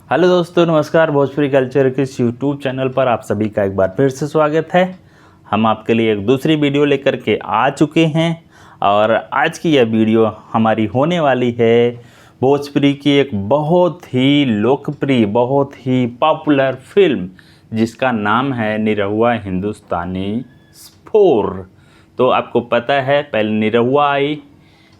Hello दोस्तों, नमस्कार। Bhojpuri culture के इस यूट्यूब चैनल पर आप सभी का एक बार फिर से स्वागत है। हम आपके लिए एक दूसरी वीडियो लेकर के आ चुके हैं और आज की यह वीडियो हमारी होने वाली है भोजपुरी की एक बहुत ही लोकप्रिय, बहुत ही पॉपुलर फिल्म जिसका नाम है निरहुआ हिंदुस्तानी 4। तो आपको पता है पहले निरहुआ आई,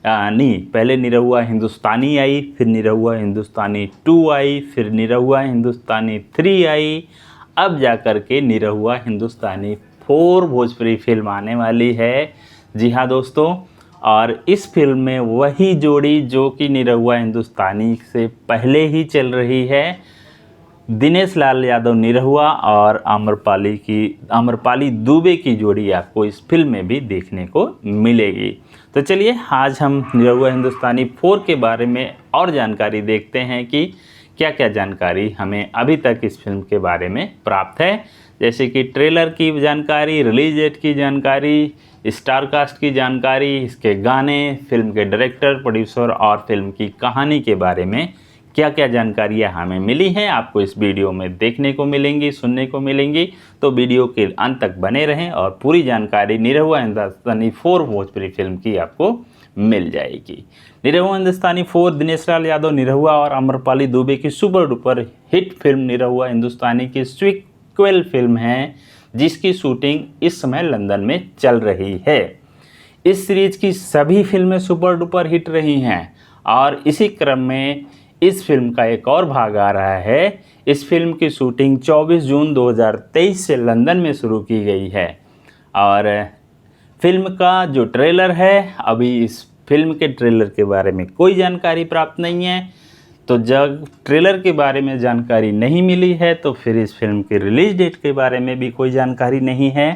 नहीं, पहले निरहुआ हिंदुस्तानी आई, फिर निरहुआ हिंदुस्तानी 2 आई, फिर निरहुआ हिंदुस्तानी 3 आई, अब जा कर के निरहुआ हिंदुस्तानी 4 भोजपुरी फिल्म आने वाली है। जी हाँ दोस्तों, और इस फिल्म में वही जोड़ी जो कि निरहुआ हिंदुस्तानी से पहले ही चल रही है, दिनेश लाल यादव निरहुआ और आम्रपाली दुबे की जोड़ी आपको इस फिल्म में भी देखने को मिलेगी। तो चलिए आज हम निरहुआ हिंदुस्तानी 4 के बारे में और जानकारी देखते हैं कि क्या क्या जानकारी हमें अभी तक इस फिल्म के बारे में प्राप्त है। जैसे कि ट्रेलर की जानकारी, रिलीज डेट की जानकारी, स्टार कास्ट की जानकारी, इसके गाने, फिल्म के डायरेक्टर, प्रोड्यूसर और फिल्म की कहानी के बारे में क्या क्या जानकारियाँ हमें मिली हैं आपको इस वीडियो में देखने को मिलेंगी, सुनने को मिलेंगी। तो वीडियो के अंत तक बने रहें और पूरी जानकारी निरहुआ हिंदुस्तानी 4 भोजपुरी फिल्म की आपको मिल जाएगी। निरहुआ हिंदुस्तानी 4 दिनेश लाल यादव निरहुआ और आम्रपाली दुबे की super duper hit film Nirahua Hindustani की सीक्वल फिल्म है जिसकी शूटिंग इस समय लंदन में चल रही है। इस सीरीज की सभी फिल्में सुपर डुपर हिट रही हैं और इसी क्रम में इस फिल्म का एक और भाग आ रहा है। इस फिल्म की शूटिंग 24 जून 2023 से लंदन में शुरू की गई है और फिल्म का जो ट्रेलर है, अभी इस फिल्म के ट्रेलर के बारे में कोई जानकारी प्राप्त नहीं है। तो जब ट्रेलर के बारे में जानकारी नहीं मिली है तो फिर इस फिल्म की रिलीज डेट के बारे में भी कोई जानकारी नहीं है।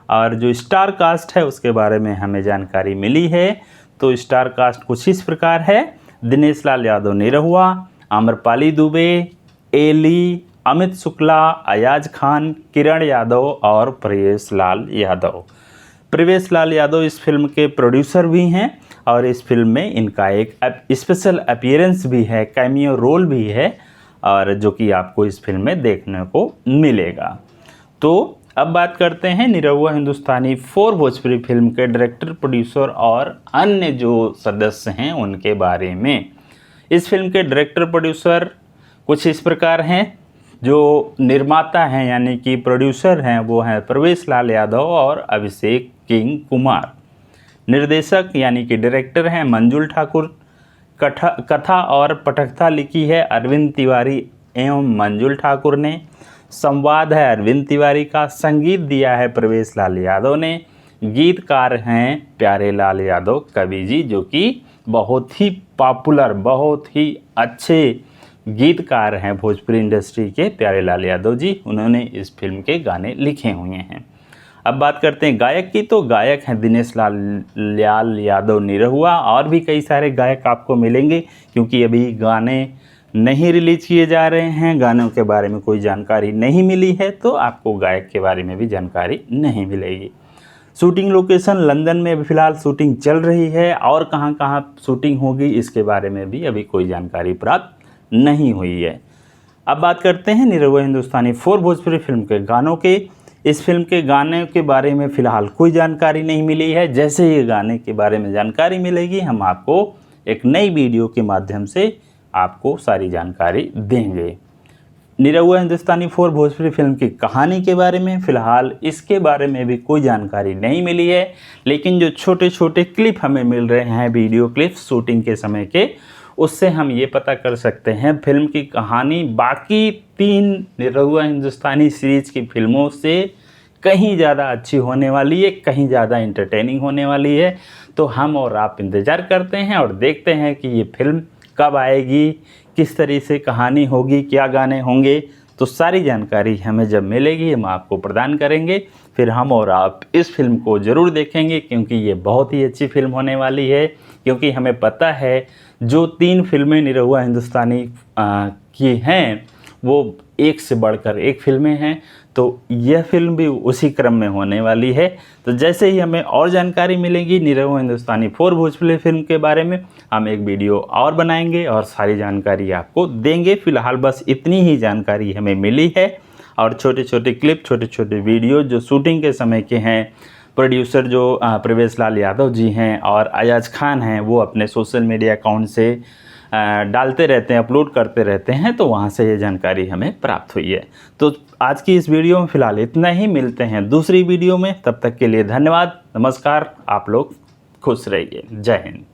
और जो स्टार कास्ट है उसके बारे में हमें जानकारी मिली है। तो स्टार कास्ट कुछ इस प्रकार है: दिनेश लाल यादव निरहुआ, आम्रपाली दुबे, एली, अमित शुक्ला, अयाज खान, किरण यादव और प्रवेश लाल यादव। प्रवेश लाल यादव इस फिल्म के प्रोड्यूसर भी हैं और इस फिल्म में इनका एक स्पेशल अपीयरेंस भी है, कैमियो रोल भी है, और जो कि आपको इस फिल्म में देखने को मिलेगा। तो अब बात करते हैं निरहुआ हिंदुस्तानी 4 भोजपुरी फिल्म के डायरेक्टर, प्रोड्यूसर और अन्य जो सदस्य हैं उनके बारे में। इस फिल्म के डायरेक्टर, प्रोड्यूसर कुछ इस प्रकार हैं। जो निर्माता हैं यानी कि प्रोड्यूसर हैं वो हैं प्रवेश लाल यादव और अभिषेक किंग कुमार। निर्देशक यानी कि डायरेक्टर हैं मंजुल ठाकुर। कथा और पटकथा लिखी है अरविंद तिवारी एवं मंजुल ठाकुर ने। संवाद है अरविंद तिवारी का। संगीत दिया है प्रवेश लाल यादव ने। गीतकार हैं प्यारे लाल यादव कवि जी, जो कि बहुत ही पॉपुलर, बहुत ही अच्छे गीतकार हैं भोजपुरी इंडस्ट्री के प्यारे लाल यादव जी। उन्होंने इस फिल्म के गाने लिखे हुए हैं। अब बात करते हैं गायक की। तो गायक हैं दिनेश लाल यादव निरहुआ, और भी कई सारे गायक आपको मिलेंगे क्योंकि अभी गाने नहीं रिलीज किए जा रहे हैं, गानों के बारे में कोई जानकारी नहीं मिली है, तो आपको गायक के बारे में भी जानकारी नहीं मिलेगी। शूटिंग लोकेशन लंदन में फ़िलहाल शूटिंग चल रही है और कहां कहां शूटिंग होगी इसके बारे में भी अभी कोई जानकारी प्राप्त नहीं हुई है। अब बात करते हैं निरहुआ हिंदुस्तानी 4 भोजपुरी फिल्म के गानों के। इस फिल्म के गाने के बारे में फ़िलहाल कोई जानकारी नहीं मिली है। जैसे ही गाने के बारे में जानकारी मिलेगी हम आपको एक नई वीडियो के माध्यम से आपको सारी जानकारी देंगे। निरहुआ हिंदुस्तानी 4 भोजपुरी फिल्म की कहानी के बारे में फ़िलहाल इसके बारे में भी कोई जानकारी नहीं मिली है, लेकिन जो छोटे छोटे क्लिप हमें मिल रहे हैं, वीडियो क्लिप शूटिंग के समय के, उससे हम ये पता कर सकते हैं फिल्म की कहानी बाकी 3 निरहुआ हिंदुस्तानी सीरीज़ की फिल्मों से कहीं ज़्यादा अच्छी होने वाली है, कहीं ज़्यादा इंटरटेनिंग होने वाली है। तो हम और आप इंतज़ार करते हैं और देखते हैं कि ये फिल्म कब आएगी, किस तरह से कहानी होगी, क्या गाने होंगे। तो सारी जानकारी हमें जब मिलेगी हम आपको प्रदान करेंगे। फिर हम और आप इस फिल्म को ज़रूर देखेंगे क्योंकि ये बहुत ही अच्छी फिल्म होने वाली है। क्योंकि हमें पता है जो 3 फिल्में निरहुआ हिंदुस्तानी की हैं वो एक से बढ़कर एक फिल्में हैं, तो यह फिल्म भी उसी क्रम में होने वाली है। तो जैसे ही हमें और जानकारी मिलेगी निरहु हिंदुस्तानी 4 भोजपुरी फिल्म के बारे में, हम एक वीडियो और बनाएंगे और सारी जानकारी आपको देंगे। फिलहाल बस इतनी ही जानकारी हमें मिली है, और छोटे छोटे क्लिप, छोटे छोटे वीडियो जो शूटिंग के समय के हैं, प्रोड्यूसर जो प्रवेश लाल यादव जी हैं और अयाज खान हैं, वो अपने सोशल मीडिया अकाउंट से डालते रहते हैं, अपलोड करते रहते हैं, तो वहाँ से ये जानकारी हमें प्राप्त हुई है। तो आज की इस वीडियो में फ़िलहाल इतना ही, मिलते हैं दूसरी वीडियो में, तब तक के लिए धन्यवाद, नमस्कार, आप लोग खुश रहिए, जय हिंद।